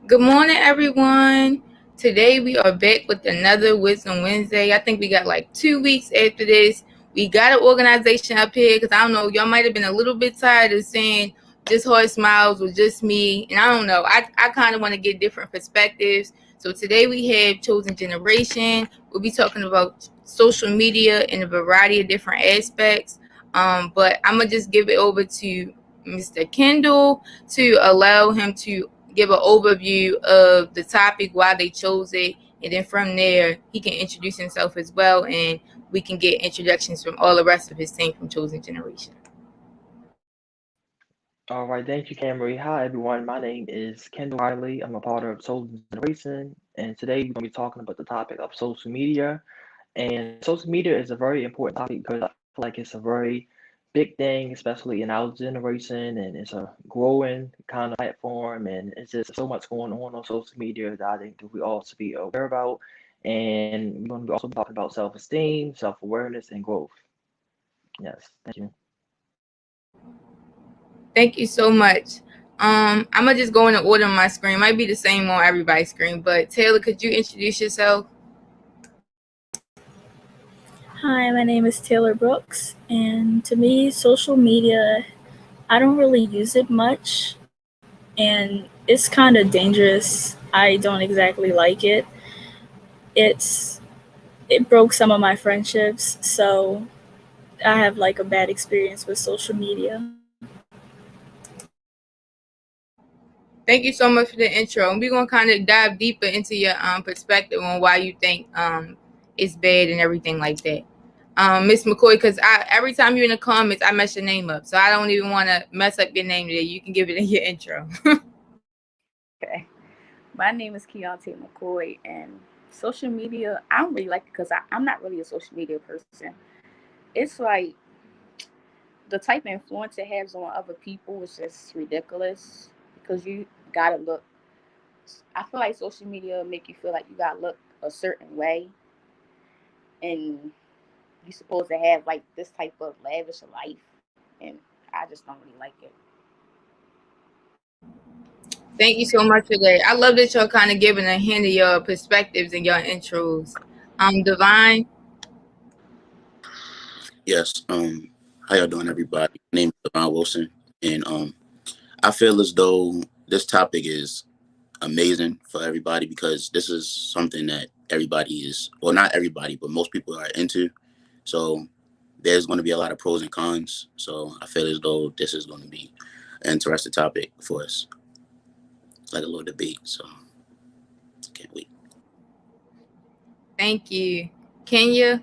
Good morning, everyone. Today we are back with another Wisdom Wednesday. I think we got like 2 weeks after this. We got an organization up here because I don't know, y'all might have been a little bit tired of saying just Horse Smiles with just me. And I don't know, I kind of want to get different perspectives. So today we have Chosen Generation. We'll be talking about social media in a variety of different aspects. But I'm going to just give it over to Mr. Kendall to allow him to give an overview of the topic, why they chose it, and then from there he can introduce himself as well, and we can get introductions from all the rest of his team from Chosen Generation. All right, thank you, Camry. Hi, everyone. My name is Kendall Riley. I'm a part of Social Generation, and today we're going to be talking about the topic of social media. And social media is a very important topic because I feel like it's a very big thing, especially in our generation, and it's a growing kind of platform, and it's just so much going on social media that I think that we all should be aware about. And we're going to be also talking about self-esteem, self-awareness, and growth. Yes, thank you. Thank you so much. I'm gonna just go in the order on my screen. Might be the same on everybody's screen, but Taylor, could you introduce yourself? Hi, my name is Taylor Brooks, and to me, social media, I don't really use it much, and it's kind of dangerous. I don't exactly like it. It's it broke some of my friendships, so I have like a bad experience with social media. Thank you so much for the intro. And we're gonna kind of dive deeper into your perspective on why you think it's bad and everything like that. Miss McCoy, because I every time you're in the comments, I mess your name up, so I don't even want to mess up your name today. You can give it in your intro. Okay. My name is Keyonta Mccoy, and social media, I don't really like it because I'm not really a social media person. It's like the type of influence it has on other people is just ridiculous because you gotta look. I feel like social media make you feel like you gotta look a certain way, and you're supposed to have like this type of lavish life, and I just don't really like it. Thank you so much for that. I love that y'all kind of giving a hint of your perspectives and your intros. Divine. Yes. How y'all doing, everybody? My name is Devon Wilson, and I feel as though this topic is amazing for everybody because this is something that everybody is, well, not everybody, but most people are into. So there's going to be a lot of pros and cons. So I feel as though this is going to be an interesting topic for us. It's like a little debate. So can't wait. Thank you. Kenya.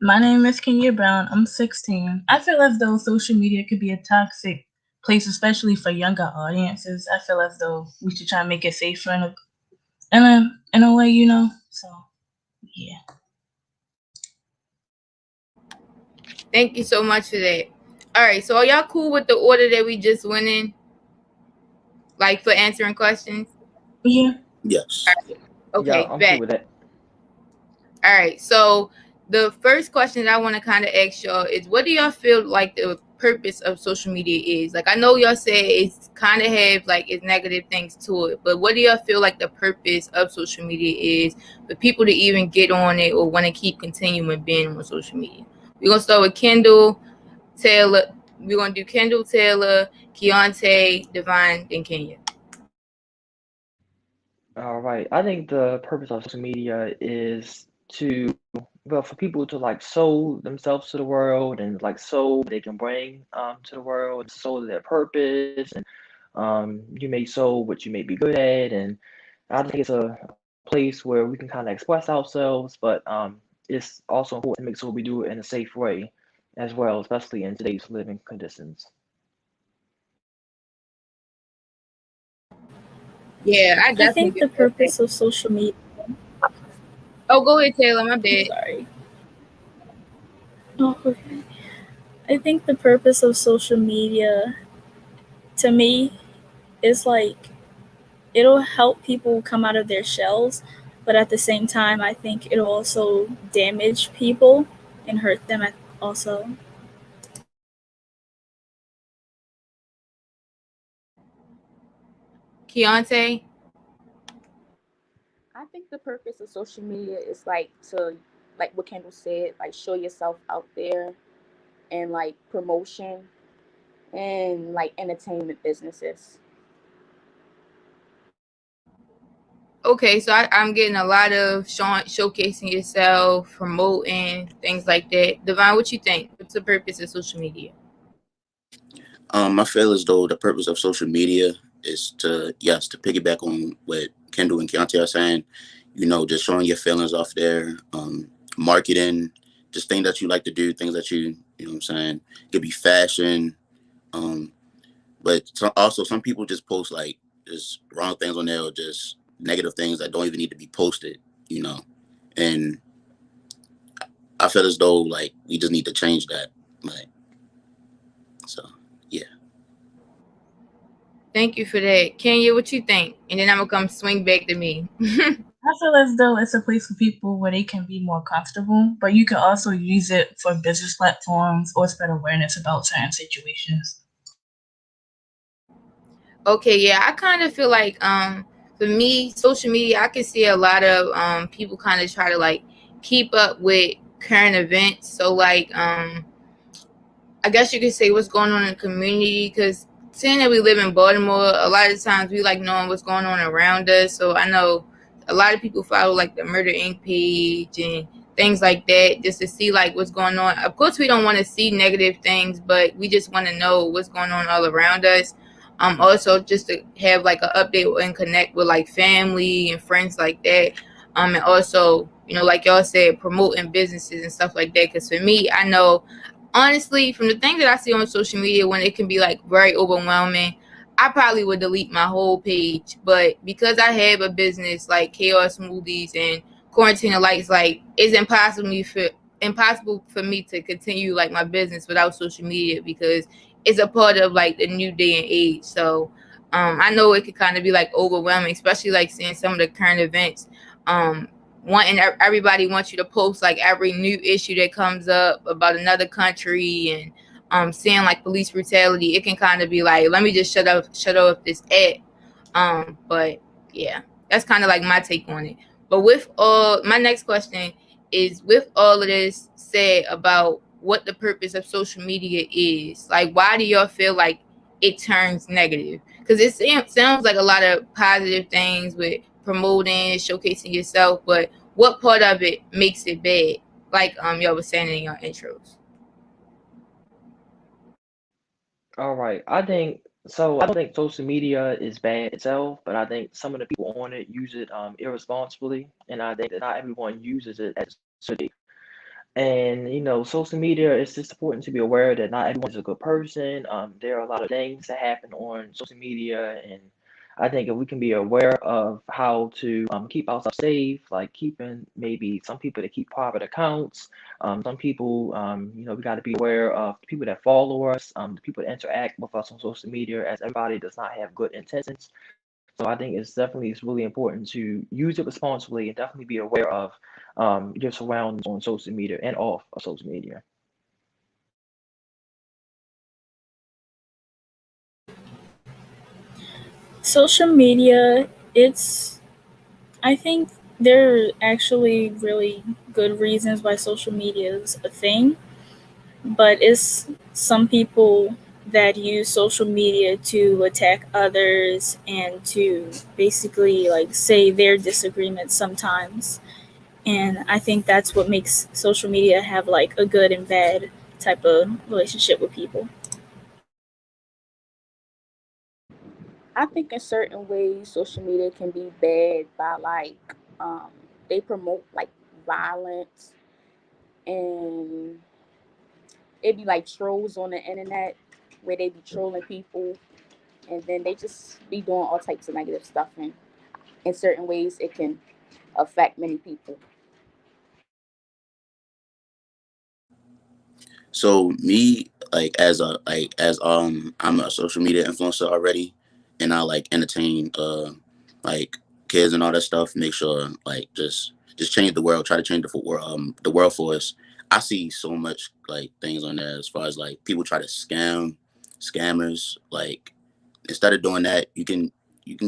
My name is Kenya Brown. I'm 16. I feel as though social media could be a toxic place, especially for younger audiences. I feel as though we should try and make it safer in a way, So yeah. Thank you so much for that. All right, so are y'all cool with the order that we just went in, like for answering questions? Yeah. Yes. All right. Yeah, Okay, I'm cool bet. with that. All right, so the first question that I want to kind of ask y'all is, what do y'all feel like the purpose of social media is? Like, I know y'all say it's kind of have like its negative things to it, but what do y'all feel like the purpose of social media is for people to even get on it or want to keep continuing being on social media? We're gonna start with Kendall, Taylor. We're gonna do Kendall, Taylor, Keyonta, Divine, then Kenya. All right. I think the purpose of social media is to, well, for people to like show themselves to the world and like show what they can bring to the world, show their purpose, and you may show what you may be good at, and I think it's a place where we can kind of express ourselves, but it's also important to make sure we do it in a safe way as well, especially in today's living conditions. Yeah, I I definitely think the get that. purpose of social media. Oh, go ahead, Taylor. My I'm bad. sorry. Oh, okay. I think the purpose of social media, to me, is like it'll help people come out of their shells, but at the same time, I think it'll also damage people and hurt them also. Keontae. think the purpose of social media is like to, like what Kendall said, like show yourself out there, and like promotion and like entertainment businesses. Okay, so I'm getting a lot of showcasing yourself, promoting things like that. Divine, what you think? What's the purpose of social media? I feel as though the purpose of social media is to, yes, to piggyback on what Kendall and Keyonta are saying, just showing your feelings off there, marketing, just things that you like to do, things that you know what I'm saying? It could be fashion, um, but also some people just post like just wrong things on there or just negative things that don't even need to be posted, you know? And I feel as though like we just need to change that. Like, so, yeah. Thank you for that. Kenya, what you think? And then I'm gonna come swing back to me. I feel as though it's a place for people where they can be more comfortable, but you can also use it for business platforms or spread awareness about certain situations. Okay, yeah, I kind of feel like for me, social media, I can see a lot of people kind of try to like keep up with current events. So like I guess you could say what's going on in the community because seeing that we live in Baltimore, a lot of times we like knowing what's going on around us. So I know a lot of people follow like the Murder Inc. page and things like that just to see like what's going on. Of course, we don't want to see negative things, but we just want to know what's going on all around us. Also just to have like an update and connect with like family and friends like that. And also, like y'all said, promoting businesses and stuff like that. Because for me, I know honestly, from the things that I see on social media, when it can be like very overwhelming, I probably would delete my whole page. But because I have a business like Chaos Smoothies and Quarantine Lights, like it's impossible for me to continue like my business without social media because it's a part of like the new day and age. So I know it could kind of be like overwhelming, especially like seeing some of the current events. Um, wanting everybody wants you to post like every new issue that comes up about another country and seeing like police brutality. It can kind of be like, let me just shut off this ad. But yeah, that's kind of like my take on it. But with all, my next question is, with all of this said about what the purpose of social media is, like why do y'all feel like it turns negative? Because sounds like a lot of positive things with promoting, showcasing yourself, but what part of it makes it bad? Like y'all was saying in your intros. All right. I don't think social media is bad itself, but I think some of the people on it use it irresponsibly, and I think that not everyone uses it as should be. And social media, it's just important to be aware that not everyone's a good person. There are a lot of things that happen on social media, and I think if we can be aware of how to keep ourselves safe, like keeping maybe some people that keep private accounts, some people, we got to be aware of the people that follow us, the people that interact with us on social media, as everybody does not have good intentions. So I think it's really important to use it responsibly and definitely be aware of your surroundings on social media and off of social media. Social media, it's, I think there are actually really good reasons why social media is a thing, but it's some people that use social media to attack others and to basically like say their disagreements sometimes. And I think that's what makes social media have like a good and bad type of relationship with people. I think in certain ways, social media can be bad by like they promote like violence, and it be like trolls on the internet where they be trolling people, and then they just be doing all types of negative stuff, and in certain ways it can affect many people. So me, like I'm a social media influencer already, and I like entertain like kids and all that stuff. Make sure like just change the world, try to change the world for us. I see so much like things on there as far as like people try to scammers. Like instead of doing that, you can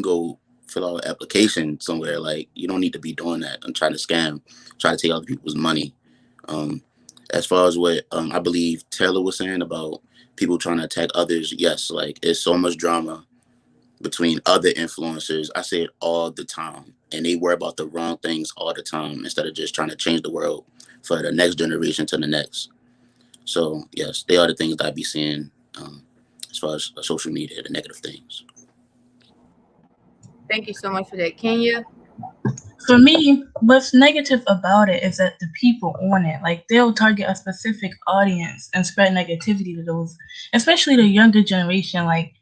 go fill out an application somewhere. Like, you don't need to be doing that and trying to scam, try to take other people's money. Um, as far as what I believe Taylor was saying about people trying to attack others, yes, like it's so much drama between other influencers. I say it all the time, and they worry about the wrong things all the time instead of just trying to change the world for the next generation to the next. So yes, they are the things that I be seeing as far as social media, the negative things. Thank you so much for that, Kenya. For me, what's negative about it is that the people on it, like they'll target a specific audience and spread negativity to those, especially the younger generation. Like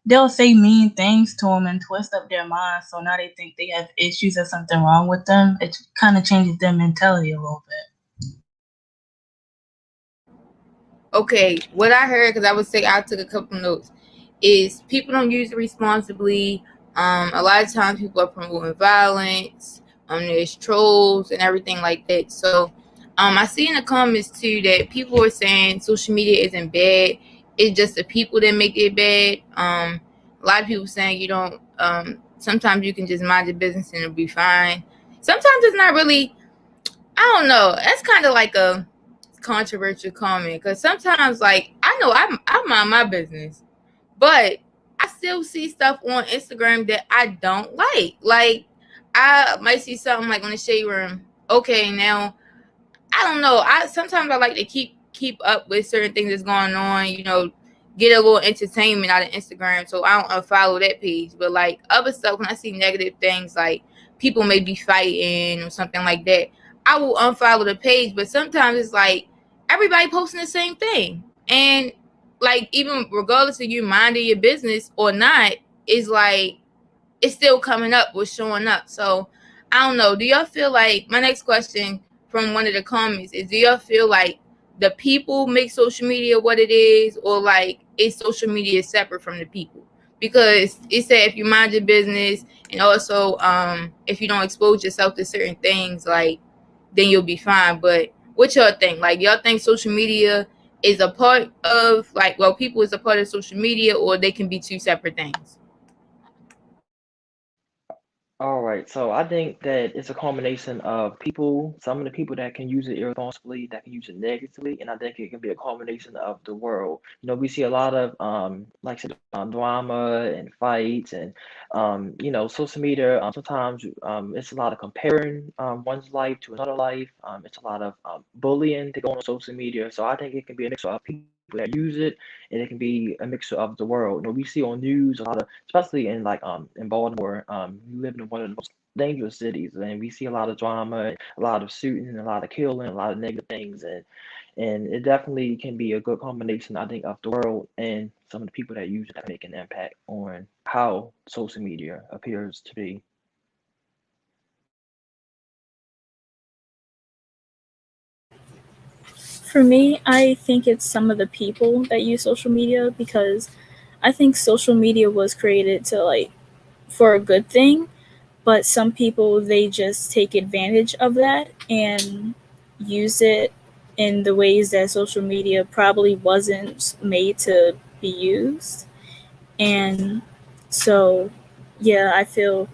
they'll say mean things to them and twist up their minds, so now they think they have issues or something wrong with them. It kind of changes their mentality a little bit. Okay, what I heard, because I took a couple notes, is people don't use it responsibly. A lot of times people are promoting violence. There's trolls and everything like that. So, I see in the comments too that people are saying social media isn't bad. It's just the people that make it bad. A lot of people saying you don't. Sometimes you can just mind your business and it'll be fine. Sometimes it's not really. I don't know. That's kind of like a controversial comment because sometimes, like, I know I mind my business, but I still see stuff on Instagram that I don't like. Like, I might see something like on the shade room. Okay, now I don't know. I sometimes I like to keep up with certain things that's going on. Get a little entertainment out of Instagram, so I don't unfollow that page. But like other stuff, when I see negative things, like people may be fighting or something like that, I will unfollow the page. But sometimes it's like everybody posting the same thing, and like even regardless of you minding your business or not, it's like it's still coming up or showing up. So I don't know. Do y'all feel like my next question from one of the comments is, do y'all feel like the people make social media what it is, or like is social media separate from the people? Because it said if you mind your business and also if you don't expose yourself to certain things, like then you'll be fine. But what y'all think? Like, y'all think social media is a part of, like, well, people is a part of social media, or they can be two separate things? All right, so I think that it's a combination of people, some of the people that can use it irresponsibly, that can use it negatively, and I think it can be a combination of the world. We see a lot of like I said, drama and fights, and social media. Sometimes it's a lot of comparing one's life to another life. It's a lot of bullying to go on social media. So I think it can be a mix of people that use it, and it can be a mixture of the world. We see on news a lot of, especially in like in Baltimore, we live in one of the most dangerous cities, and we see a lot of drama, a lot of shooting, a lot of killing, a lot of negative things, and it definitely can be a good combination, I think, of the world and some of the people that use it that make an impact on how social media appears to be. For me, I think it's some of the people that use social media because I think social media was created to like for a good thing, but some people they just take advantage of that and use it in the ways that social media probably wasn't made to be used. And so, yeah, I feel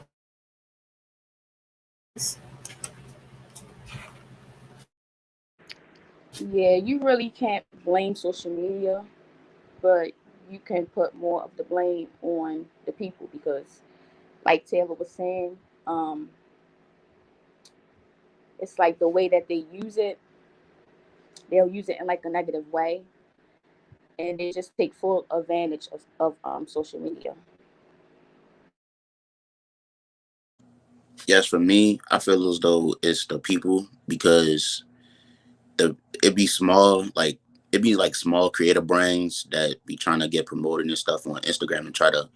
Yeah, you really can't blame social media, but you can put more of the blame on the people because, like Taylor was saying, um, it's like the way that they use it, they'll use it in like a negative way, and they just take full advantage of social media. Yes, for me, I feel as though it's the people because the it be small, like it be like small creative brands that be trying to get promoted and stuff on Instagram and try to,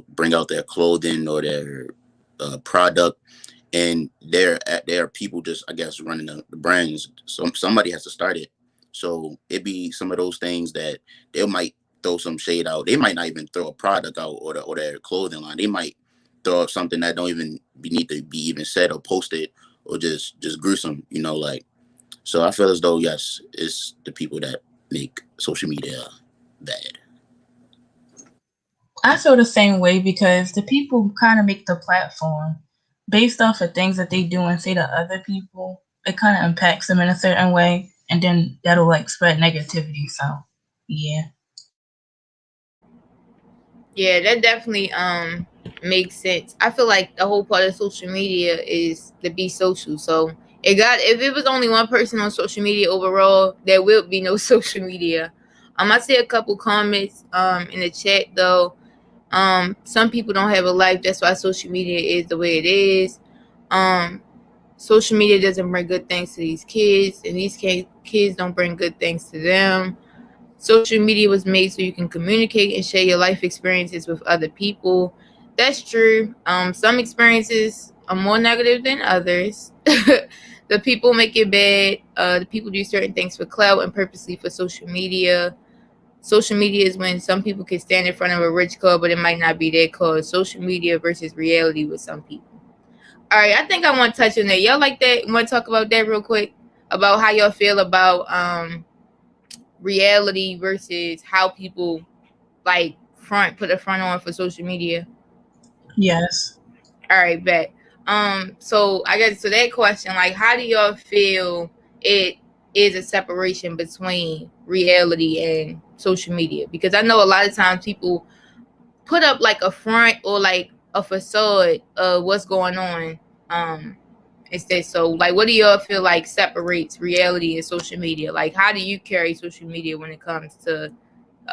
bring out their clothing or their product, and there are people just, I guess, running the brands. So somebody has to start it. So it be some of those things that they might throw some shade out. They might not even throw a product out or their clothing line. They might throw up something that don't even need to be even said or posted, or just gruesome. Like, so I feel as though yes, it's the people that make social media bad. I feel the same way because the people kind of make the platform based off of things that they do and say to other people. It kind of impacts them in a certain way, and then that'll like spread negativity. So, yeah. Yeah, that definitely makes sense. I feel like the whole part of social media is to be social. So it got if it was only one person on social media overall, there will be no social media. I see a couple comments in the chat though. Some people don't have a life, that's why social media is the way it is. Um Social media doesn't bring good things to these kids, and these kids don't bring good things to them. Social media was made so you can communicate and share your life experiences with other people. That's true. Some experiences are more negative than others. The people make it bad. The people do certain things for clout and purposely for social media. Social media is when some people can stand in front of a rich cause, but it might not be their cause. Social media versus reality with some people. All right, I think I want to touch on that. Y'all like that? Want to talk about that real quick? About how y'all feel about reality versus how people like put a front on for social media. Yes. All right, bet. So I guess so that question, like, how do y'all feel it is a separation between reality and social media? Because I know a lot of times people put up like a front or like a facade of what's going on. Um, instead, so like, what do y'all feel like separates reality and social media? Like, how do you carry social media when it comes to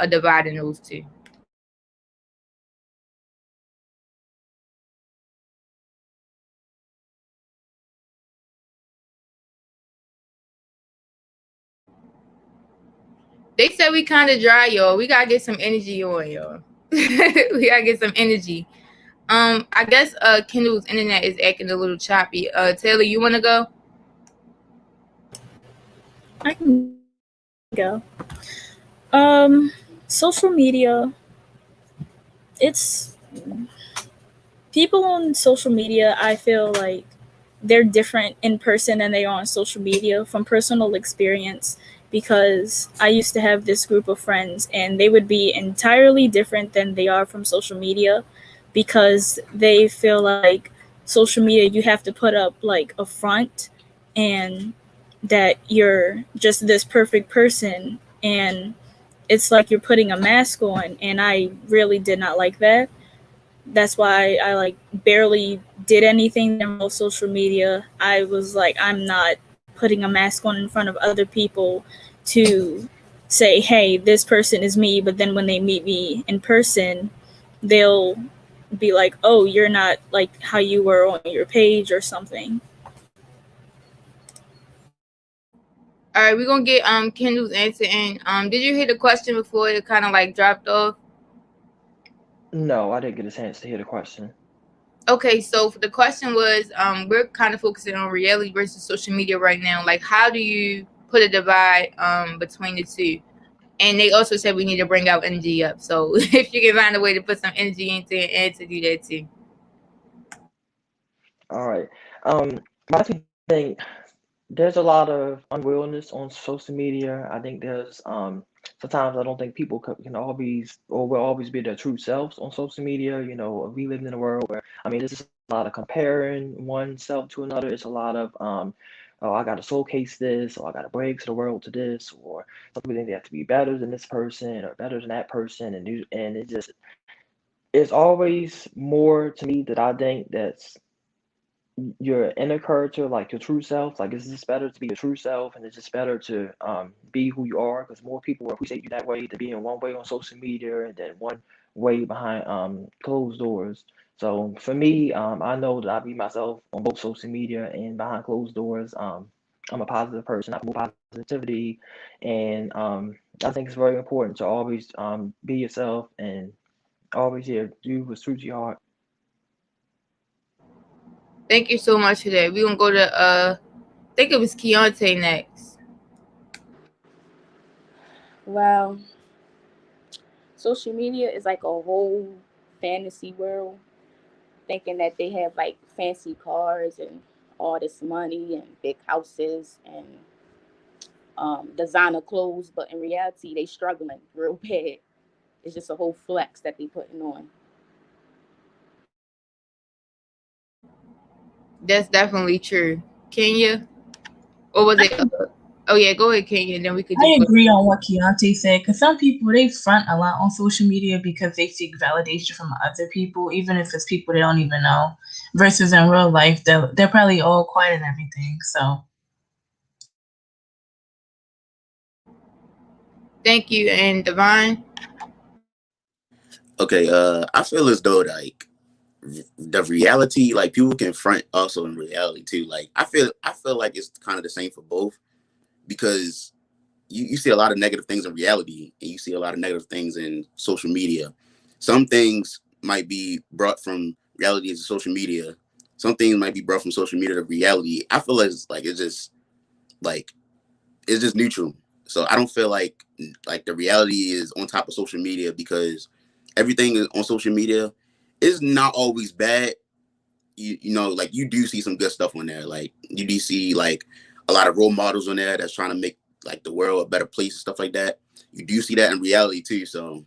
dividing those two? They said we kind of dry, y'all. We gotta get some energy on, y'all. We gotta get some energy. I guess Kendall's internet is acting a little choppy. Taylor, you wanna go? I can go. Social media, it's people on social media, I feel like they're different in person than they are on social media from personal experience because I used to have this group of friends and they would be entirely different than they are from social media because they feel like social media you have to put up like a front and that you're just this perfect person and it's like you're putting a mask on and I really did not like that. That's why I like barely did anything that involved social media. I was like, I'm not putting a mask on in front of other people to say, hey, this person is me. But then when they meet me in person, they'll be like, oh, you're not like how you were on your page or something. All right, we're gonna get Kendall's answer in. Did you hear the question before it kind of like dropped off? No, I didn't get a chance to hear the question. Okay, so the question was, we're kind of focusing on reality versus social media right now. Like, how do you put a divide between the two? And they also said we need to bring our energy up. So if you can find a way to put some energy into it and to do that too. All right. I think there's a lot of unwillness on social media. I think there's sometimes I don't think people can always or will always be their true selves on social media. You know, we live in a world where I mean, this is a lot of comparing oneself to another. It's a lot of oh, I got to showcase this, or I got to brag to the world to this, or some people think they have to be better than this person or better than that person, and it's always more to me that I think that's your inner character, like your true self. Like, it's just better to be your true self, and it's just better to be who you are because more people will appreciate you that way than being one way on social media and then one way behind closed doors. So for me, I know that I be myself on both social media and behind closed doors. I'm a positive person. I promote positivity, and I think it's very important to always be yourself and always do what's true to your heart. Thank you so much for that. We're gonna go to I think it was Keyonta next. Well, social media is like a whole fantasy world, thinking that they have like fancy cars and all this money and big houses and designer clothes, but in reality, they struggling real bad. It's just a whole flex that they putting on. That's definitely true. Kenya, or was it? Oh yeah, go ahead, Kenya. And then we could I just go. agree on what Keyonte said, because some people, they front a lot on social media because they seek validation from other people, even if it's people they don't even know. Versus in real life, they're probably all quiet and everything. So Thank you, and Divine. Okay, I feel as though like the reality, like people can front also in reality too. Like I feel like it's kind of the same for both because you see a lot of negative things in reality and you see a lot of negative things in social media. Some things might be brought from reality to social media. Some things might be brought from social media to reality. I feel like like it's just neutral. So I don't feel like the reality is on top of social media because everything is on social media is not always bad. You know, like you do see some good stuff on there. Like you do see like a lot of role models on there that's trying to make like the world a better place and stuff like that. You do see that in reality too. So,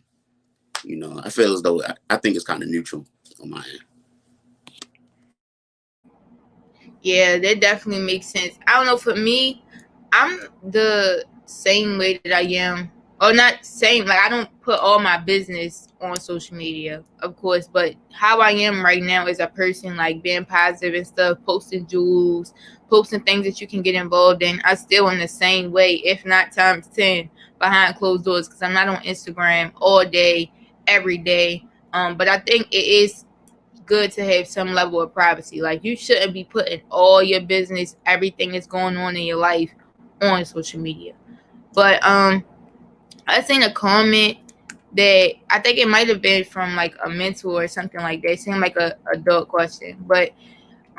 you know, I feel as though I think it's kind of neutral on my end. Yeah, that definitely makes sense. I don't know. For me, I'm the same way that I am, or not same. Like I don't put all my business on social media, of course, but how I am right now as a person, like being positive and stuff, posting jewels, posting things that you can get involved in. I still in the same way, if not times 10, behind closed doors because I'm not on Instagram all day, every day. But I think it is good to have some level of privacy. Like you shouldn't be putting all your business, everything that's going on in your life on social media. But I seen a comment that I think it might have been from like a mentor or something like that. It seemed like a adult question. But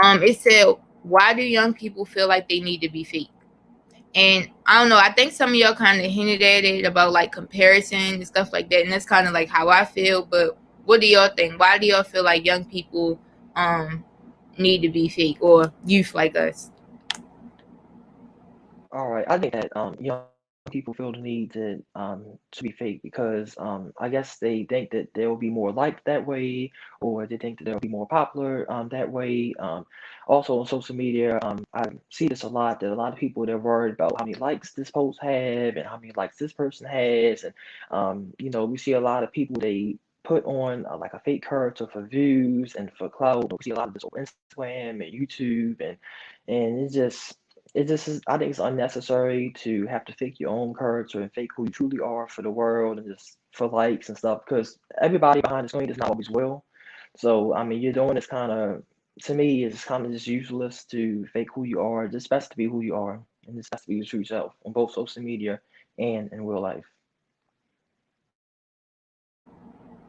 it said, why do young people feel like they need to be fake? And I don't know, I think some of y'all kind of hinted at it about like comparison and stuff like that. And that's kind of like how I feel. But what do y'all think? Why do y'all feel like young people um need to be fake, or youth like us? All right, I think that young people feel the need to be fake because I guess they think that they'll be more liked that way, or they think that they'll be more popular that way. Also on social media, I see this a lot that a lot of people they're worried about how many likes this post have and how many likes this person has, and you know we see a lot of people they put on like a fake character for views and for clout. We see a lot of this on Instagram and YouTube, and it just is, I think it's unnecessary to have to fake your own character and fake who you truly are for the world and just for likes and stuff because everybody behind the screen is not always well. So, I mean, you're doing this kind of, to me, it's kind of just useless to fake who you are. It's just best to be who you are and it's best to be your true self on both social media and in real life.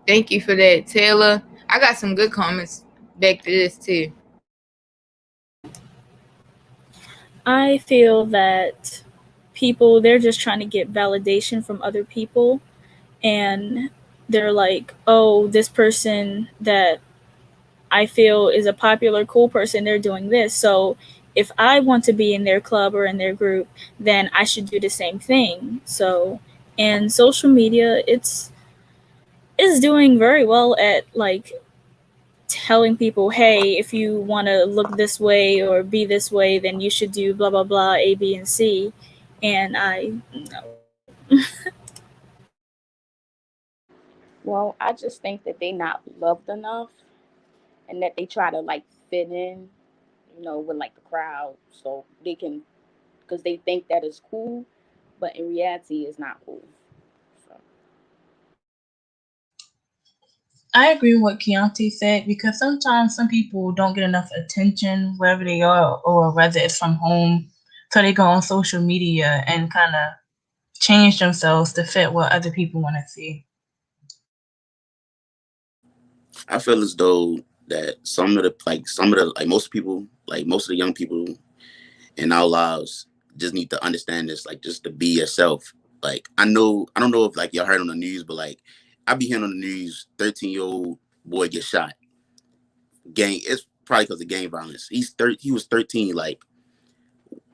Thank you for that, Taylor. I got some good comments back to this too. I feel that people, they're just trying to get validation from other people, and they're like, oh, this person that I feel is a popular, cool person, they're doing this. So if I want to be in their club or in their group, then I should do the same thing. So, and social media, it's is doing very well at like telling people, hey, if you want to look this way or be this way, then you should do blah blah blah, A, B, and C. And I no. Well, I just think that they not loved enough and that they try to like fit in, with like the crowd so they can, because they think that is cool, but in reality, it's not cool. So. I agree with what Keontae said because sometimes some people don't get enough attention wherever they are or whether it's from home. So they go on social media and kind of change themselves to fit what other people want to see. I feel as though that some of the like most people, like most of the young people in our lives just need to understand this, like just to be yourself. Like I don't know if like y'all heard on the news, but like I be hearing on the news, 13-year-old boy get shot. It's probably because of gang violence. He was 13. Like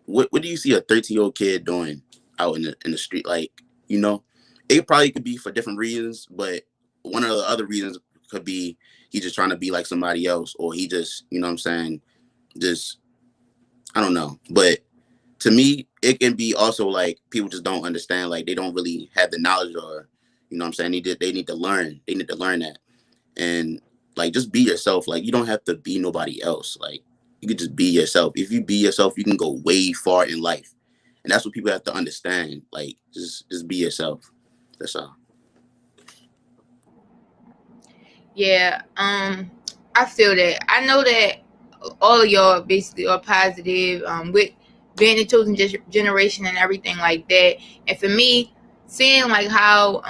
what do you see a 13-year-old kid doing out in the street? Like, you know, it probably could be for different reasons, but one of the other reasons could be he just trying to be like somebody else, or he just, you know what I'm saying, just, I don't know. But to me, it can be also like people just don't understand, like they don't really have the knowledge, or, you know what I'm saying, they need to learn. They need to learn that. And like, just be yourself. Like, you don't have to be nobody else. Like, you could just be yourself. If you be yourself, you can go way far in life. And that's what people have to understand. Like, just be yourself. That's all. Yeah, I feel that. I know that all of y'all basically are positive, with being the chosen generation and everything like that. And for me, seeing like how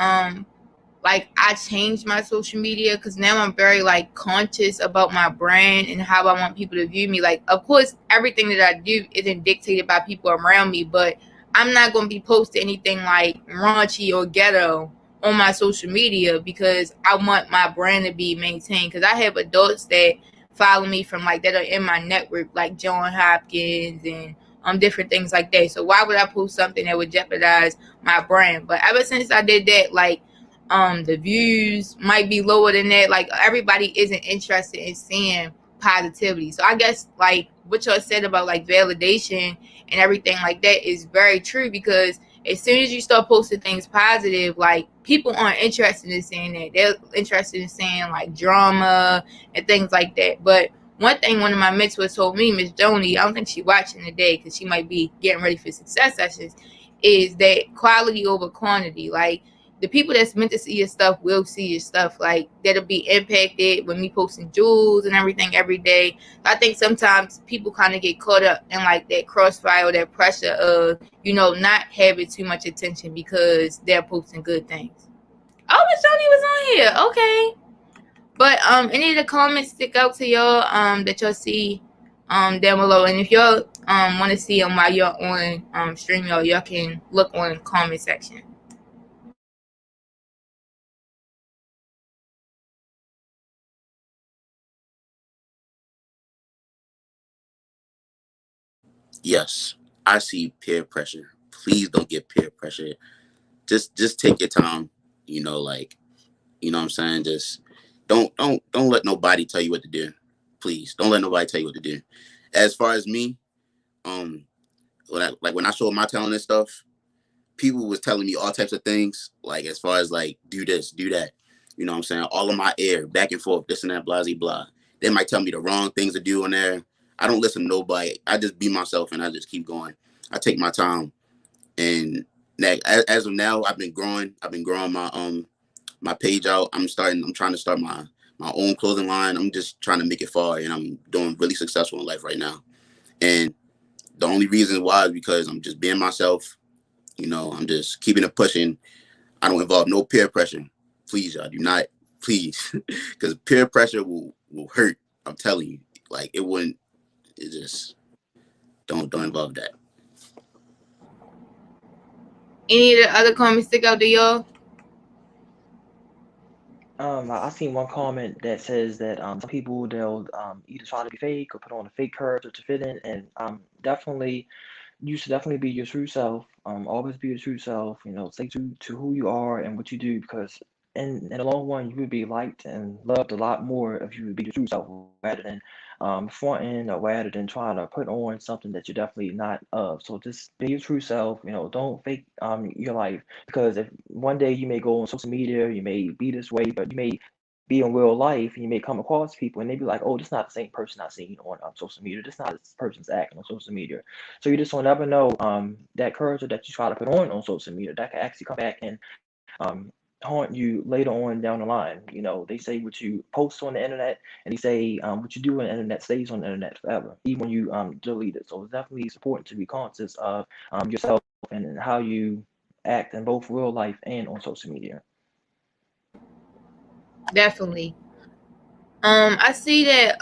like I changed my social media, because now I'm very like conscious about my brand and how I want people to view me. Like, of course, everything that I do isn't dictated by people around me, but I'm not going to be posting anything like raunchy or ghetto on my social media, because I want my brand to be maintained. Because I have adults that follow me from like that are in my network, like John Hopkins and different things like that. So why would I post something that would jeopardize my brand? But ever since I did that, like, the views might be lower than that. Like, everybody isn't interested in seeing positivity. So I guess like what y'all said about like validation and everything like that is very true, because as soon as you start posting things positive, like, people aren't interested in seeing that. They're interested in seeing like drama and things like that. But one thing one of my mentors told me, Miss Joni, I don't think she's watching today because she might be getting ready for success sessions, is that quality over quantity. Like, the people that's meant to see your stuff will see your stuff. Like, that'll be impacted with me posting jewels and everything every day. I think sometimes people kind of get caught up in like that crossfire, that pressure of, not having too much attention because they're posting good things. Oh, Miss Johnny was on here. Okay. But any of the comments stick out to y'all that y'all see down below? And if y'all want to see them while you're on stream, y'all can look on the comment section. Yes, I see peer pressure. Please don't get peer pressure. Just take your time. Like, you know what I'm saying. Just don't let nobody tell you what to do. Please don't let nobody tell you what to do. As far as me, um, when I showed my talent and stuff, people was telling me all types of things. Like, as far as like, do this, do that. You know what I'm saying? All of my air, back and forth, this and that, blah, blah, blah. They might tell me the wrong things to do on there. I don't listen to nobody. I just be myself and I just keep going. I take my time. And as of now, I've been growing. I've been growing my page out. I'm trying to start my own clothing line. I'm just trying to make it far, and I'm doing really successful in life right now. And the only reason why is because I'm just being myself. I'm just keeping it pushing. I don't involve no peer pressure. Please, y'all, do not, please, because peer pressure will hurt. I'm telling you, like, it wouldn't. It just don't involve that. Any of the other comments stick out to y'all? I seen one comment that says that some people they'll either try to be fake or put on a fake character to fit in, and definitely you should definitely be your true self. Always be your true self. Stay true to who you are and what you do, because in the long run, you would be liked and loved a lot more if you would be your true self rather than fronting or rather than trying to put on something that you're definitely not of. So just be your true self. Don't fake your life, because if one day you may go on social media, you may be this way, but you may be in real life and you may come across people and they be like, oh, this is not the same person I seen on social media. This is not this person's acting on social media. So you just will never know that character that you try to put on social media that can actually come back and haunt you later on down the line. They say what you post on the internet, and they say what you do on the internet stays on the internet forever, even when you delete it. So it's definitely important to be conscious of yourself and how you act in both real life and on social media. Definitely. I see that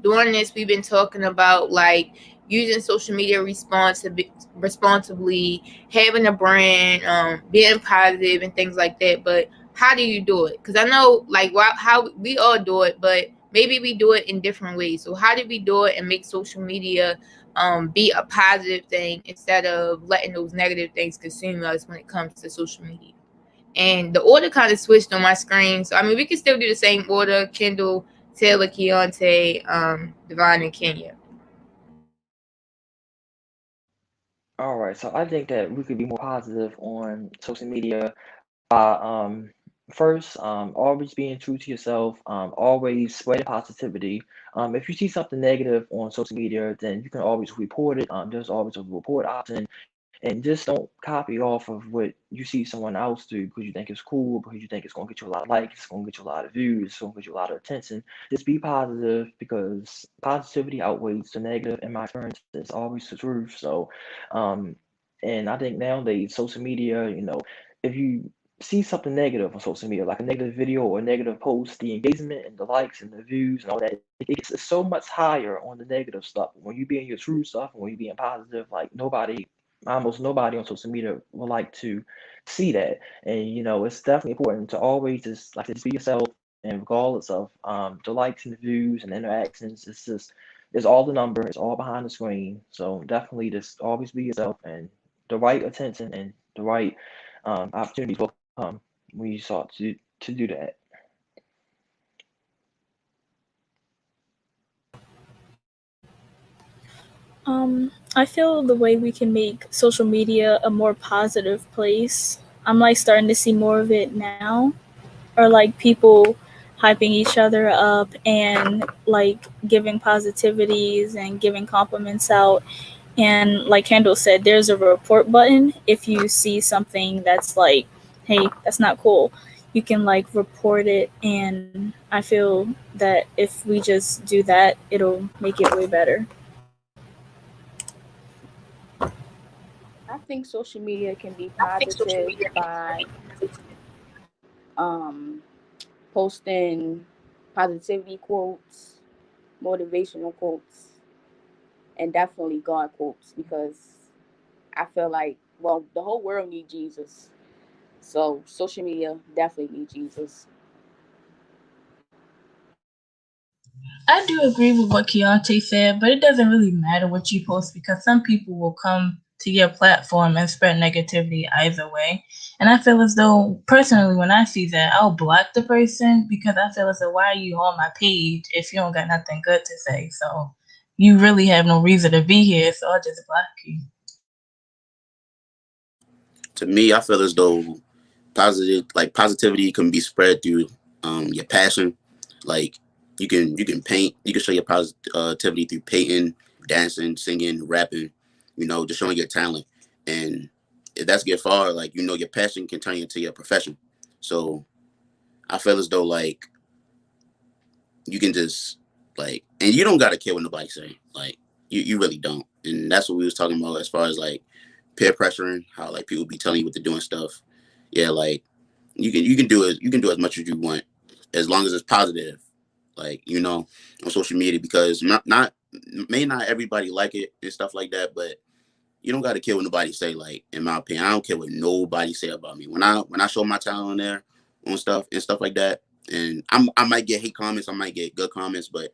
during this we've been talking about like using social media responsibly, having a brand, being positive and things like that. But how do you do it? Because I know like how we all do it, but maybe we do it in different ways. So how do we do it and make social media be a positive thing instead of letting those negative things consume us when it comes to social media? And the order kind of switched on my screen. So I mean, we can still do the same order: Kendall, Taylor, Keyonta, Devon, and Kenya. All right, so I think that we could be more positive on social media by first always being true to yourself, always spreading positivity. If you see something negative on social media, then you can always report it. There's always a report option, and just don't copy off of what you see someone else do because you think it's cool, because you think it's gonna get you a lot of likes, it's gonna get you a lot of views, it's gonna get you a lot of attention. Just be positive because positivity outweighs the negative. In my experience, it's always the truth. So, um, and I think nowadays social media, if you see something negative on social media, like a negative video or a negative post, the engagement and the likes and the views and all that, it's so much higher on the negative stuff. When you being your true stuff and when you being positive, like almost nobody on social media would like to see that. And it's definitely important to always just be yourself, and regardless of the likes and the views and the interactions, it's all the number, it's all behind the screen. So definitely just always be yourself, and the right attention and the right opportunities will come when you start to do that. I feel the way we can make social media a more positive place. I'm like starting to see more of it now, or like people hyping each other up and like giving positivities and giving compliments out. And like Kendall said, there's a report button. If you see something that's like, hey, that's not cool, you can like report it. And I feel that if we just do that, it'll make it way better. I think social media can be positive by um, posting positivity quotes, motivational quotes, and definitely God quotes because I feel like, well, the whole world needs Jesus. So social media definitely needs Jesus. I do agree with what Keontae said, but it doesn't really matter what you post because some people will come to your platform and spread negativity either way. And I feel as though, personally, when I see that, I'll block the person because I feel as though, why are you on my page if you don't got nothing good to say? So you really have no reason to be here, so I'll just block you. To me, I feel as though positivity can be spread through your passion. Like you can paint, you can show your positivity through painting, dancing, singing, rapping, just showing your talent. And if that's get far, like your passion can turn into your profession. So I feel as though like you can just and you don't gotta care what nobody say. Like you really don't. And that's what we was talking about as far as like peer pressuring, how like people be telling you what to do and stuff. Yeah, like you can do as much as you want as long as it's positive. Like on social media, because not may not everybody like it and stuff like that, but you don't got to care what nobody say. Like in my opinion, I don't care what nobody say about me. When I show my talent on there on stuff and stuff like that, and I might get hate comments, I might get good comments, but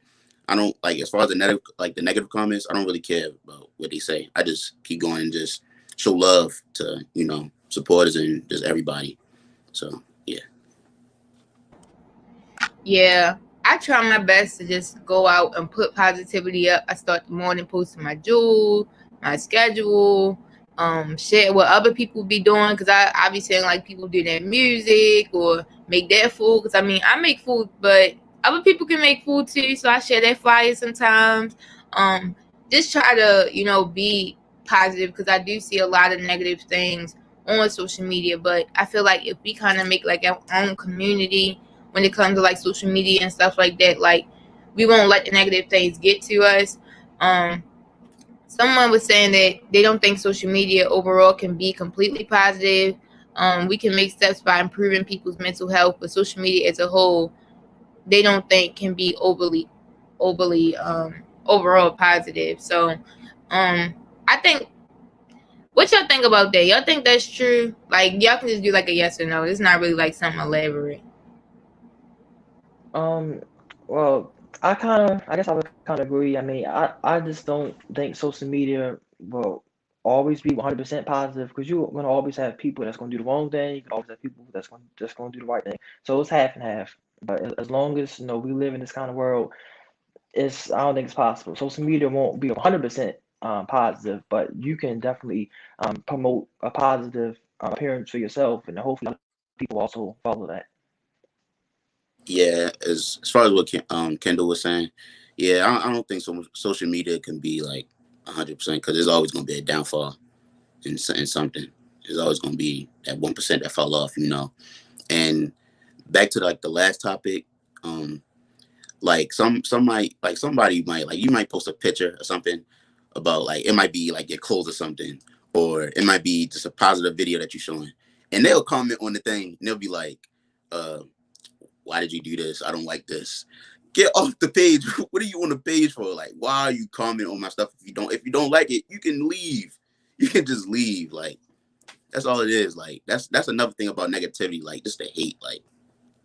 I don't like as far as the negative comments. I don't really care about what they say. I just keep going and just show love to supporters and just everybody. So yeah. Yeah, I try my best to just go out and put positivity up. I start the morning posting my jewel, my schedule, share what other people be doing, because I be saying like people do their music or make their food. Because I mean, I make food, but other people can make food too. So I share their flyers sometimes. Just try to be positive, because I do see a lot of negative things on social media. But I feel like if we kind of make like our own community when it comes to like social media and stuff like that, like we won't let the negative things get to us. um Someone was saying that they don't think social media overall can be completely positive. We can make steps by improving people's mental health, but social media as a whole, they don't think can be overly overall positive. So I think, what y'all think about that? Y'all think that's true? Like, y'all can just do like a yes or no. It's not really like something elaborate. Um, well, I guess I would kind of agree. I mean, I just don't think social media will always be 100% positive because you're gonna always have people that's gonna do the wrong thing. You can always have people that's gonna do the right thing. So it's half and half. But as long as we live in this kind of world, I don't think it's possible. Social media won't be 100% positive, but you can definitely promote a positive appearance for yourself, and hopefully other people also follow that. Yeah, as far as what Kendall was saying, yeah, I don't think social media can be like 100% because there's always going to be a downfall in something. There's always going to be that 1% that fell off, And back to like the last topic, like somebody might like you might post a picture or something about like it might be like your clothes or something, or it might be just a positive video that you're showing, and they'll comment on the thing and they'll be like, why did you do this? I don't like this. Get off the page. What are you on the page for? Like, why are you commenting on my stuff? If you don't like it, you can leave. You can just leave. Like, that's all it is. Like, that's another thing about negativity. Like, just the hate. Like,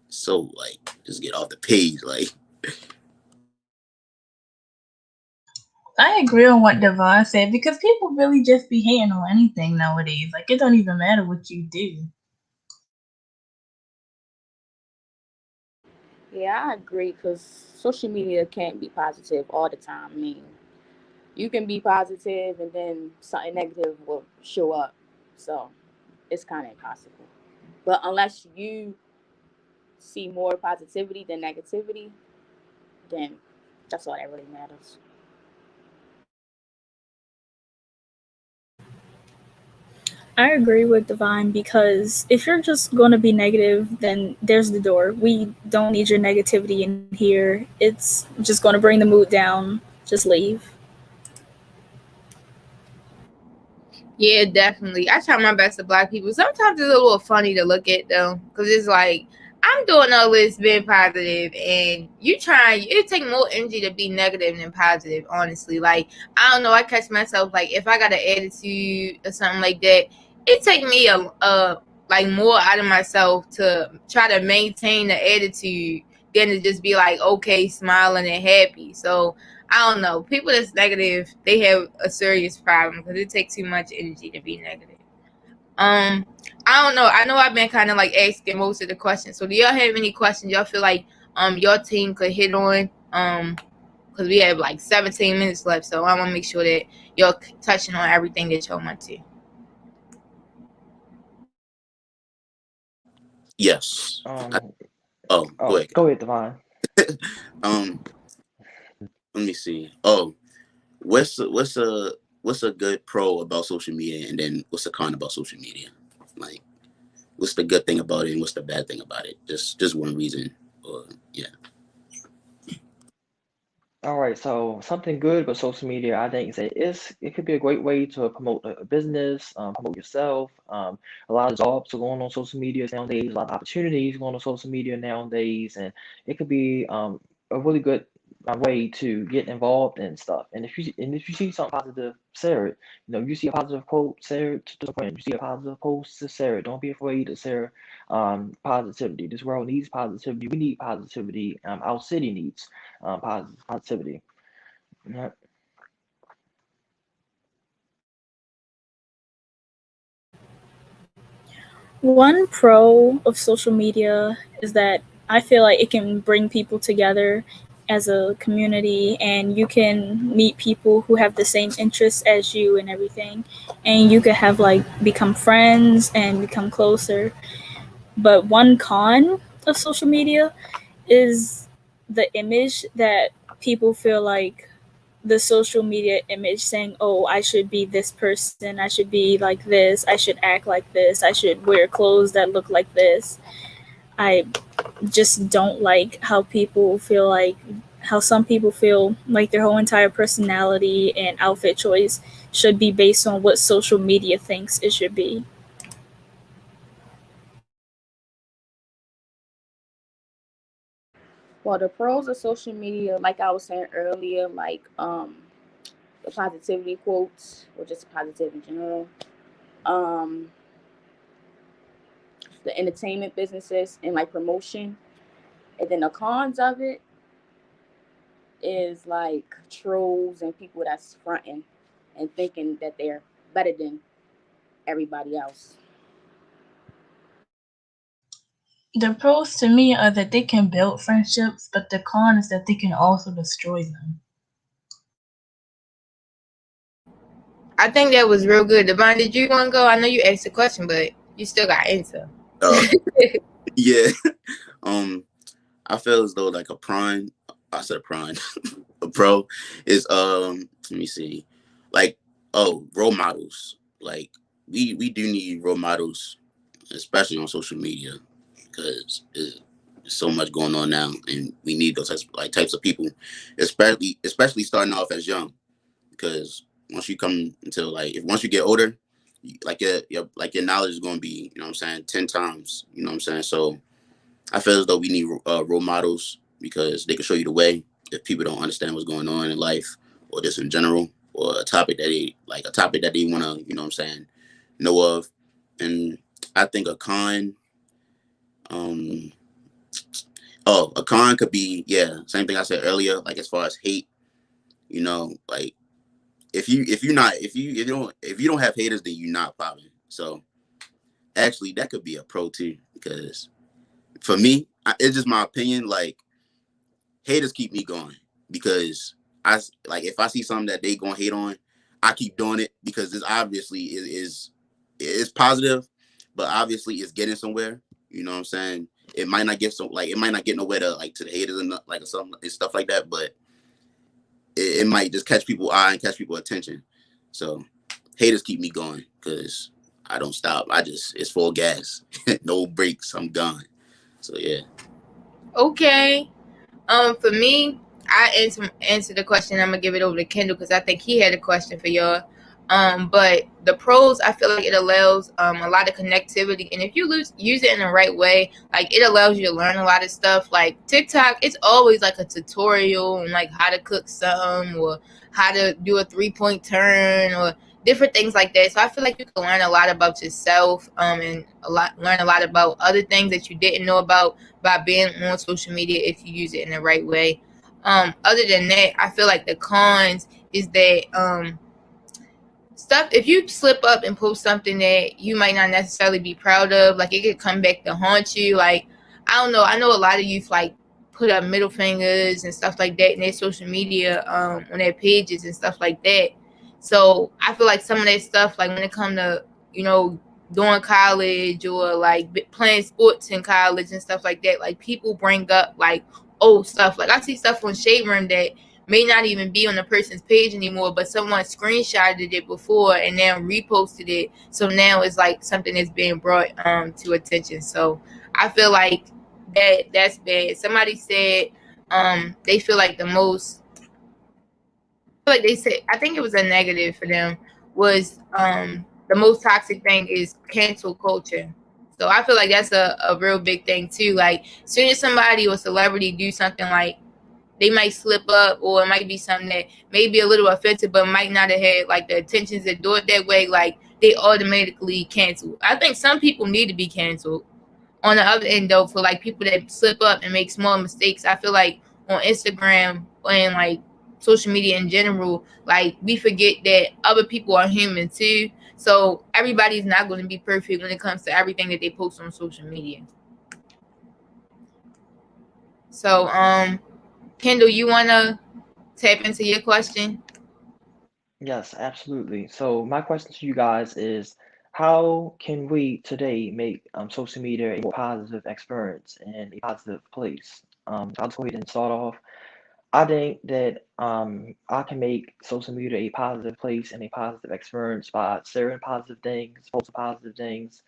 so like, just get off the page. Like, I agree on what Devon said because people really just be hating on anything nowadays. Like, it don't even matter what you do. Yeah, I agree because social media can't be positive all the time. I mean, you can be positive and then something negative will show up. So it's kind of impossible. But unless you see more positivity than negativity, then that's all that really matters. I agree with Divine because if you're just going to be negative, then there's the door. We don't need your negativity in here. It's just going to bring the mood down. Just leave. Yeah, definitely. I try my best to block people. Sometimes it's a little funny to look at though, because it's like I'm doing all this being positive, and you trying. It take more energy to be negative than positive. Honestly, like I don't know. I catch myself like if I got an attitude or something like that, it take me a like more out of myself to try to maintain the attitude than to just be like okay, smiling and happy. So I don't know. People that's negative, they have a serious problem because it takes too much energy to be negative. Um, I don't know. I know I've been kind of like asking most of the questions. So do y'all have any questions y'all feel like your team could hit on? Because we have like 17 minutes left, so I want to make sure that y'all touching on everything that y'all want to. yes. Um, Go ahead. Go ahead, Devon. um, Let me see. Oh, what's a good pro about social media, and then what's a con about social media? Like, what's the good thing about it, and what's the bad thing about it? Just one reason, or yeah. All right, so something good with social media, I think, is that it could be a great way to promote a business, promote yourself. A lot of jobs are going on social media nowadays, a lot of opportunities going on social media nowadays, and it could be a really good way to get involved in stuff. And if you see something positive, share it. You see a positive quote, share it to a friend. You see a positive post, to share it. Don't be afraid to share positivity. This world needs positivity. We need positivity. Our city needs positivity. Yeah. One pro of social media is that I feel like it can bring people together as a community, and you can meet people who have the same interests as you and everything, and you could have like become friends and become closer. But one con of social media is the image that people feel like, the social media image saying, oh, I should be this person, I should be like this, I should act like this, I should wear clothes that look like this. I just don't like how some people feel like their whole entire personality and outfit choice should be based on what social media thinks it should be. Well, the pros of social media, like I was saying earlier, like the positivity quotes or just positive in general. Um, the entertainment businesses and like promotion. And then the cons of it is like trolls and people that's fronting and thinking that they're better than everybody else. The pros to me are that they can build friendships, but the con is that they can also destroy them. I think that was real good. Devon, did you want to go? I know you asked the question, but you still got to answer. Yeah. I feel as though like a prime, I said a prime, a pro is let me see, like role models. Like we do need role models, especially on social media, because there's so much going on now, and we need those types of people, especially starting off as young, because once you come into once you get older, your knowledge is going to be, you know what I'm saying, 10 times, you know what I'm saying. So I feel as though we need role models because they can show you the way if people don't understand what's going on in life or just in general, or a topic that they want to, you know what I'm saying, know of. And I think um a con could be, yeah, same thing I said earlier, like as far as hate, you know, like if you don't have haters, then you're not popping. So actually that could be a pro too, because for me, it's just my opinion, like haters keep me going, because if I see something that they gonna hate on, I keep doing it because this obviously is positive, but obviously it's getting somewhere. You know what I'm saying? It might not get it might not get nowhere to the haters and like something and stuff like that, but it might just catch people's eye and catch people's attention. So haters keep me going because I don't stop. It's full gas, no brakes. I'm gone. So yeah. Okay. For me, I answer the question. I'm gonna give it over to Kendall because I think he had a question for y'all. But the pros, I feel like it allows a lot of connectivity, and if you use it in the right way, like it allows you to learn a lot of stuff. Like TikTok, it's always like a tutorial on like how to cook something or how to do a 3-point turn or different things like that. So I feel like you can learn a lot about yourself, and learn a lot about other things that you didn't know about by being on social media if you use it in the right way. Other than that, I feel like the cons is that stuff, if you slip up and post something that you might not necessarily be proud of, like it could come back to haunt you. Like I don't know, I know a lot of youth like put up middle fingers and stuff like that in their social media, on their pages and stuff like that. So I feel like some of that stuff, like when it come to, you know, doing college or like playing sports in college and stuff like that, like people bring up like old stuff. Like I see stuff on Shade Room that may not even be on the person's page anymore, but someone screenshotted it before and then reposted it. So now it's like something that's being brought to attention. So I feel like that's bad. Somebody said they feel like the most, like they said, I think it was a negative for them, was the most toxic thing is cancel culture. So I feel like that's a real big thing too. Like as soon as somebody or celebrity do something, like they might slip up, or it might be something that may be a little offensive, but might not have had like the intentions to do it that way. Like they automatically cancel. I think some people need to be canceled. On the other end, though, for like people that slip up and make small mistakes, I feel like on Instagram and like social media in general, like we forget that other people are human too. So everybody's not going to be perfect when it comes to everything that they post on social media. So, Kendall, you wanna tap into your question? Yes, absolutely. So my question to you guys is, how can we today make social media a more positive experience and a positive place? I'll just go ahead and start off. I think that I can make social media a positive place and a positive experience by sharing positive things, posting positive things.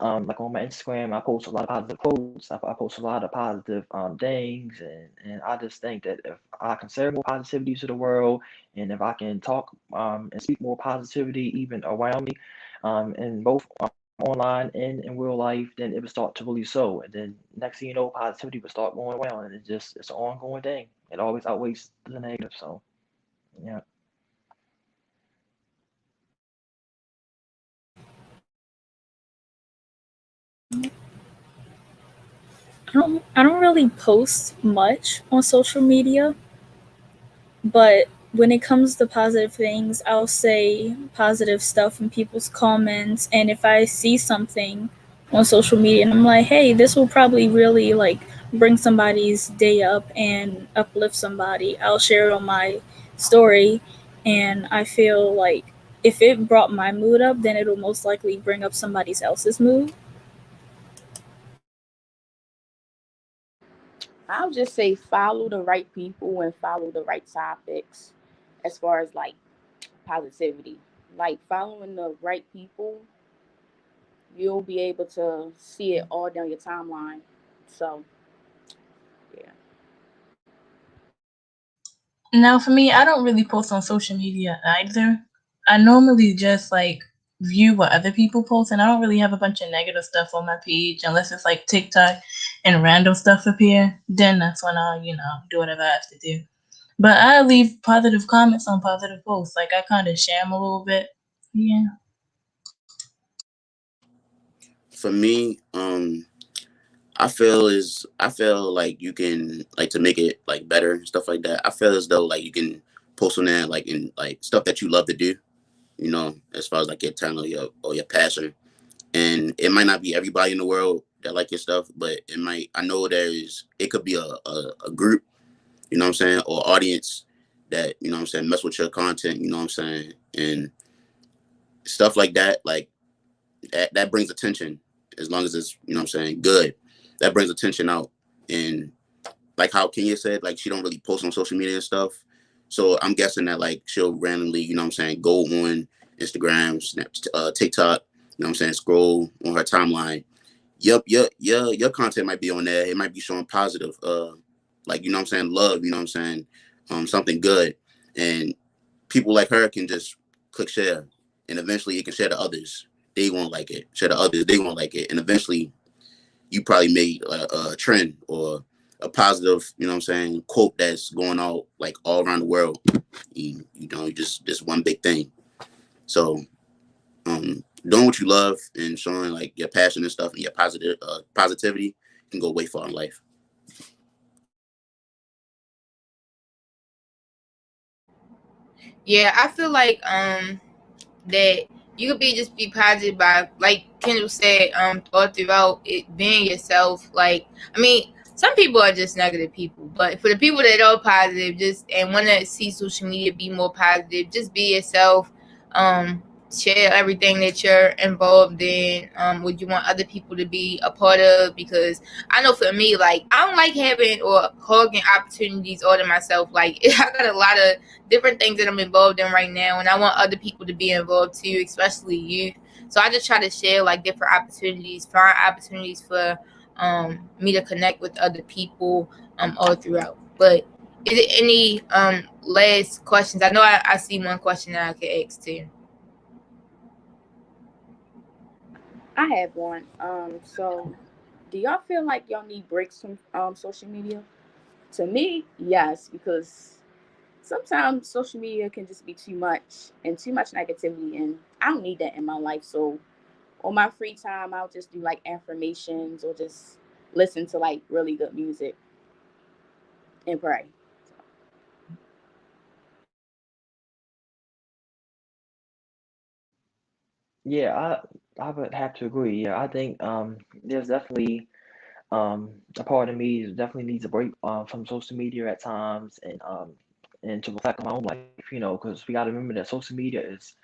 Like on my Instagram, I post a lot of positive quotes. I post a lot of positive things, and I just think that if I can share more positivity to the world, and if I can talk and speak more positivity even around me, in both online and in real life, then it would start to really sow. And then next thing you know, positivity would start going around, and it's an ongoing thing. It always outweighs the negative. So yeah. I don't really post much on social media, but when it comes to positive things, I'll say positive stuff in people's comments. And if I see something on social media and I'm like, hey, this will probably really like bring somebody's day up and uplift somebody, I'll share it on my story. And I feel like if it brought my mood up, then it'll most likely bring up somebody else's mood. I'll just say follow the right people and follow the right topics as far as like positivity. Like following the right people, you'll be able to see it all down your timeline. So, yeah. Now, for me, I don't really post on social media either. I normally just like view what other people post, and I don't really have a bunch of negative stuff on my page unless it's like TikTok and random stuff appear. Then that's when I'll, do whatever I have to do. But I leave positive comments on positive posts. Like I kind of share them a little bit. Yeah. For me, I feel like you can like to make it like better and stuff like that. I feel as though like you can post on that like in like stuff that you love to do, as far as like your talent or your passion. And it might not be everybody in the world that like your stuff, but I know it could be a group, what I'm saying, or audience that, what I'm saying, mess with your content, what I'm saying, and stuff like that, like that brings attention as long as it's, what I'm saying, good. That brings attention out. And like how Kenya said, like she don't really post on social media and stuff. So I'm guessing that like she'll randomly, what I'm saying, go on Instagram, TikTok, what I'm saying, scroll on her timeline. Yup, your content might be on there. It might be showing positive, like, what I'm saying, love, what I'm saying, something good. And people like her can just click share, and eventually it can share to others. They won't like it. Share to others, they won't like it. And eventually you probably made a trend or a positive, what I'm saying, quote that's going out like all around the world. Just one big thing. So doing what you love and showing like your passion and stuff and your positivity can go way far in life. Yeah, I feel like that you could be positive by, like Kendall said, all throughout it, being yourself. Like, I mean, some people are just negative people, but for the people that are positive, just and want to see social media be more positive, just be yourself. um Share everything that you're involved in, what you want other people to be a part of, because I know for me, like, I don't like having or hogging opportunities all to myself. Like, I got a lot of different things that I'm involved in right now, and I want other people to be involved too, especially youth. So I just try to share like different opportunities, find opportunities for me to connect with other people all throughout. But is it any last questions? I know I see one question that I could ask too. I have one. So do y'all feel like y'all need breaks from social media? To me, yes, because sometimes social media can just be too much and too much negativity, and I don't need that in my life. So on my free time, I'll just do like affirmations or just listen to like really good music and pray. Yeah, I would have to agree. Yeah, I think there's definitely a part of me that definitely needs a break from social media at times and to reflect on my own life, because we got to remember that social media is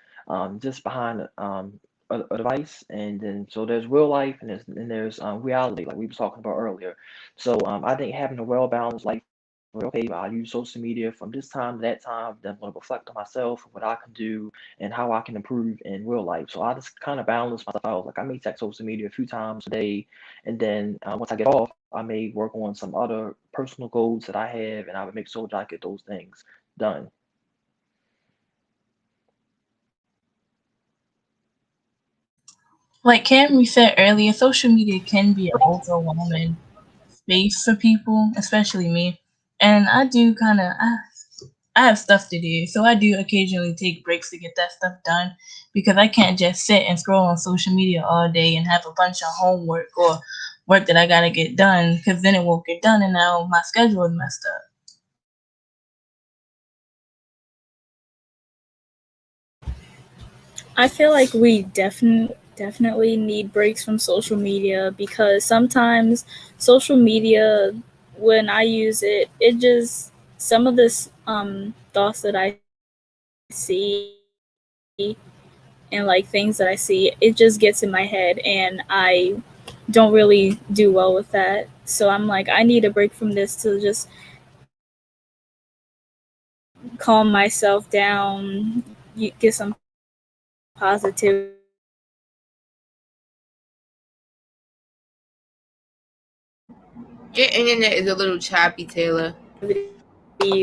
just behind a device, and then so there's real life and there's reality, like we were talking about earlier. So I think having a well balanced life, where, okay, I use social media from this time to that time, then I'm going to reflect on myself, what I can do, and how I can improve in real life. So I just kind of balance myself out. Like I may check social media a few times a day, and then once I get off, I may work on some other personal goals that I have, and I would make sure that I get those things done. Like Camry said earlier, social media can be an overwhelming space for people, especially me. And I have stuff to do, so I do occasionally take breaks to get that stuff done because I can't just sit and scroll on social media all day and have a bunch of homework or work that I gotta get done because then it won't get done and now my schedule is messed up. I feel like we definitely need breaks from social media because sometimes social media, when I use it, it just some of this thoughts that I see and like things that I see, it just gets in my head, and I don't really do well with that. So I'm like, I need a break from this to just calm myself down, get some positivity, and just Your internet is a little choppy, Taylor.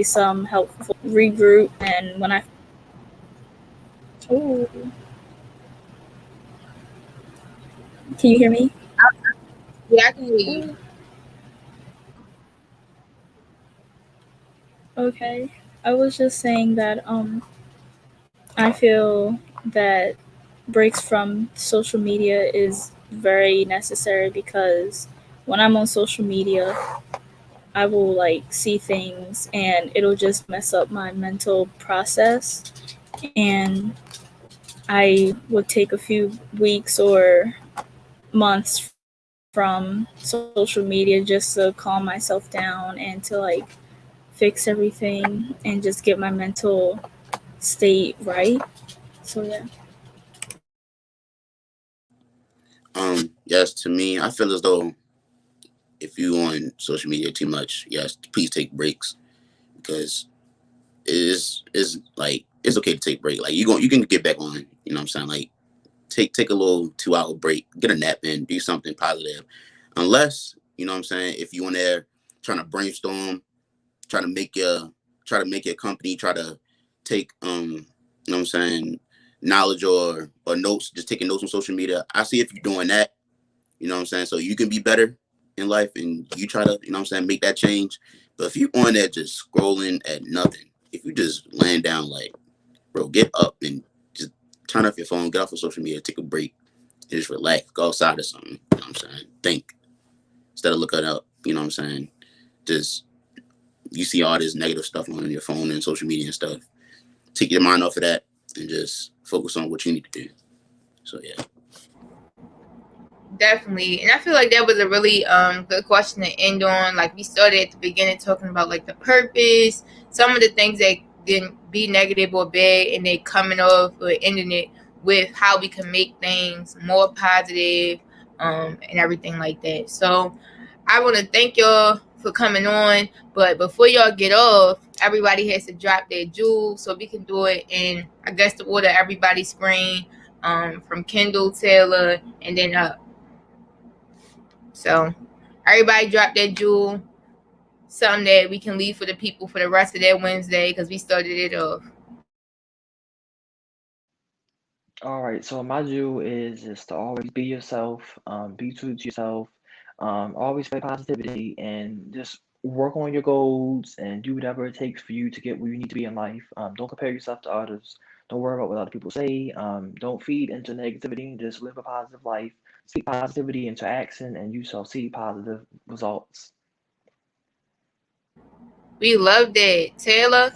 some helpful regroup. And when I oh, can you hear me? Yeah, I can hear you. Ooh, okay. I was just saying that I feel that breaks from social media is very necessary because when I'm on social media, I will like see things and it'll just mess up my mental process, and I would take a few weeks or months from social media just to calm myself down and to like fix everything and just get my mental state right. So yeah. Yes, to me, I feel as though if you on social media too much, yes, please take breaks because is like it's okay to take a break. Like you can get back on. You know what I'm saying? Like take a little 2 hour break, get a nap in, do something positive. Unless you know what I'm saying, if you in there trying to brainstorm, try to make your try to make your company, try to take you know what I'm saying, knowledge or notes, just taking notes on social media. I see if you're doing that, you know what I'm saying, so you can be better in life and you try to, you know what I'm saying, make that change. But if you on there just scrolling at nothing, if you just laying down, like, bro, get up and just turn off your phone, get off of social media, take a break, and just relax, go outside or something. You know what I'm saying? Think instead of looking up. You know what I'm saying? Just you see all this negative stuff on your phone and social media and stuff. Take your mind off of that and just focus on what you need to do. So yeah. Definitely. And I feel like that was a really good question to end on. Like we started at the beginning talking about like the purpose, some of the things that didn't be negative or bad, and they coming off or ending it with how we can make things more positive, and everything like that. So I want to thank y'all for coming on. But before y'all get off, everybody has to drop their jewels so we can do it in, I guess, the order everybody's screen, from Kendall, Taylor, and then up. So everybody drop their jewel, something that we can leave for the people for the rest of their Wednesday because we started it off. All right, so my view is just to always be yourself, be true to yourself, always spread positivity, and just work on your goals and do whatever it takes for you to get where you need to be in life. Don't compare yourself to others. Don't worry about what other people say. Don't feed into negativity. Just live a positive life. Speak positivity into action, and you shall see positive results. We love that. Taylor?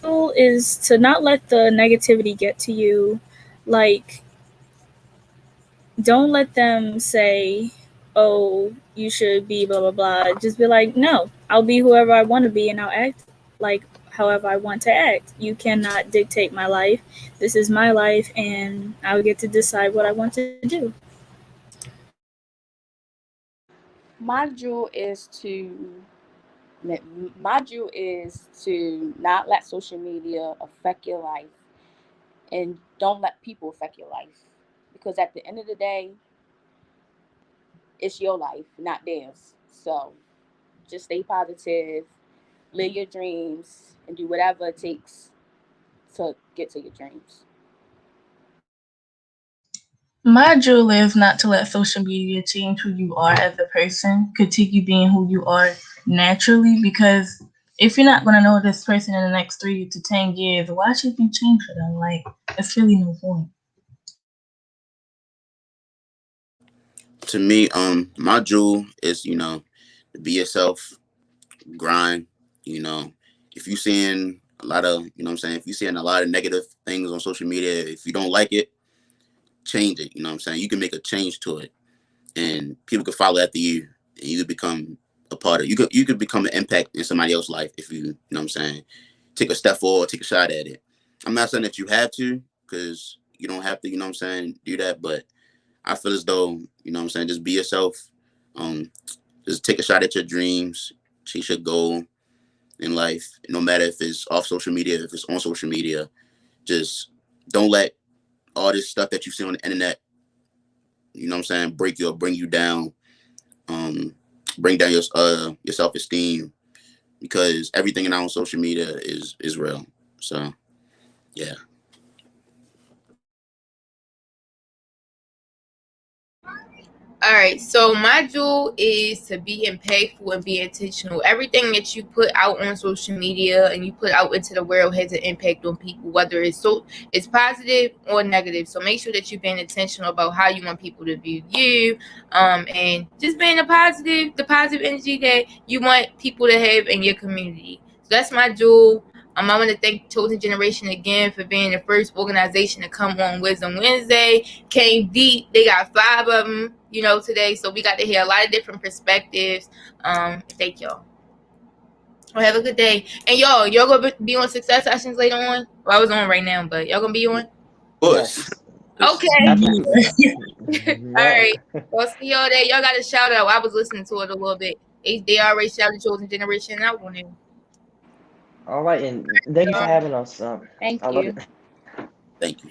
Goal is to not let the negativity get to you. Like, don't let them say, oh, you should be blah, blah, blah. Just be like, no, I'll be whoever I want to be and I'll act like however I want to act. You cannot dictate my life. This is my life and I'll get to decide what I want to do. My jewel is to my jewel is to not let social media affect your life, and don't let people affect your life, because at the end of the day, it's your life, not theirs. So just stay positive, live your dreams, and do whatever it takes to get to your dreams. My jewel is not to let social media change who you are as a person, critique you being who you are naturally, because if you're not going to know this person in the next 3 to 10 years, why should you change for them? Like, it's really no point. To me, my jewel is, be yourself, grind, you know. If you seeing a lot of, you know what I'm saying, if you're seeing a lot of negative things on social media, if you don't like it, change it. You know what I'm saying? You can make a change to it, and people could follow after you, and you could become a part of. You could become an impact in somebody else's life if you know what I'm saying. Take a step forward, take a shot at it. I'm not saying that you have to, because you don't have to. You know what I'm saying? Do that, but I feel as though, you know what I'm saying, just be yourself. Just take a shot at your dreams, chase your goal in life. No matter if it's off social media, if it's on social media, just don't let all this stuff that you see on the internet, you know what I'm saying, break you or bring you down. Bring down your self-esteem, because everything now on social media is real. So yeah. All right, so my jewel is to be impactful and be intentional. Everything that you put out on social media and you put out into the world has an impact on people, whether it's positive or negative. So make sure that you're being intentional about how you want people to view you, and just being the positive energy that you want people to have in your community. So that's my jewel. I want to thank Chosen Generation again for being the first organization to come on Wisdom Wednesday. Came deep. They got 5 of them, today. So we got to hear a lot of different perspectives. Thank y'all. Well, have a good day. And y'all gonna be on Success Sessions later on? Well, I was on right now, but y'all gonna be on? Of course. Yes. Okay. Absolutely. All right. Well, see y'all there. Y'all got a shout out. I was listening to it a little bit. They already shouted Chosen Generation out on there. All right, and thank you for having us. Thank I love you. it. Thank you.